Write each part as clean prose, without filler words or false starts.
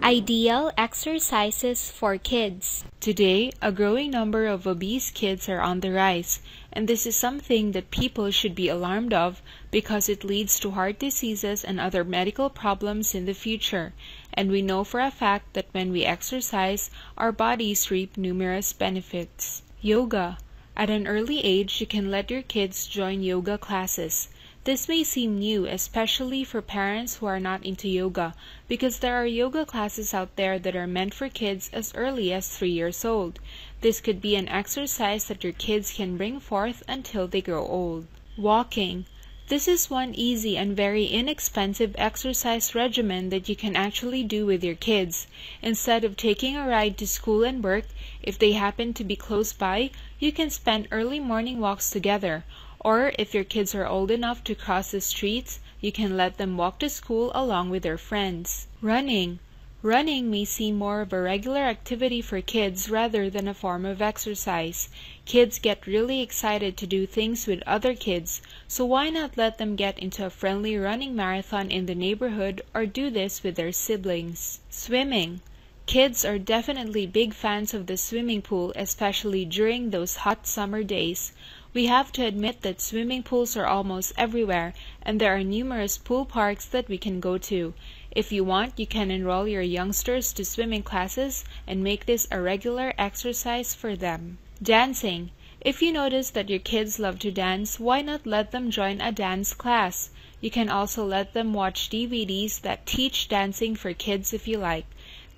Ideal exercises for kids. Today, a growing number of obese kids are on the rise, and this is something that people should be alarmed of because it leads to heart diseases and other medical problems in the future. And we know for a fact that when we exercise, our bodies reap numerous benefits. Yoga. At an early age, you can let your kids join yoga classes. This may seem new, especially for parents who are not into yoga, because there are yoga classes out there that are meant for kids as early as 3 years old. This could be an exercise that your kids can bring forth until they grow old. Walking. This is one easy and very inexpensive exercise regimen that you can actually do with your kids. Instead of taking a ride to school and work, if they happen to be close by, you can spend early morning walks together. Or if your kids are old enough to cross the streets, you can let them walk to school along with their friends. Running. Running may seem more of a regular activity for kids rather than a form of exercise. Kids get really excited to do things with other kids, so why not let them get into a friendly running marathon in the neighborhood or do this with their siblings? Swimming. Kids are definitely big fans of the swimming pool, especially during those hot summer days. We have to admit that swimming pools are almost everywhere, and there are numerous pool parks that we can go to. If you want, you can enroll your youngsters to swimming classes and make this a regular exercise for them. Dancing. If you notice that your kids love to dance, why not let them join a dance class? You can also let them watch DVDs that teach dancing for kids if you like.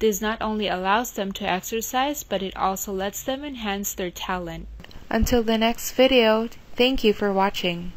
This not only allows them to exercise, but it also lets them enhance their talent. Until the next video, thank you for watching.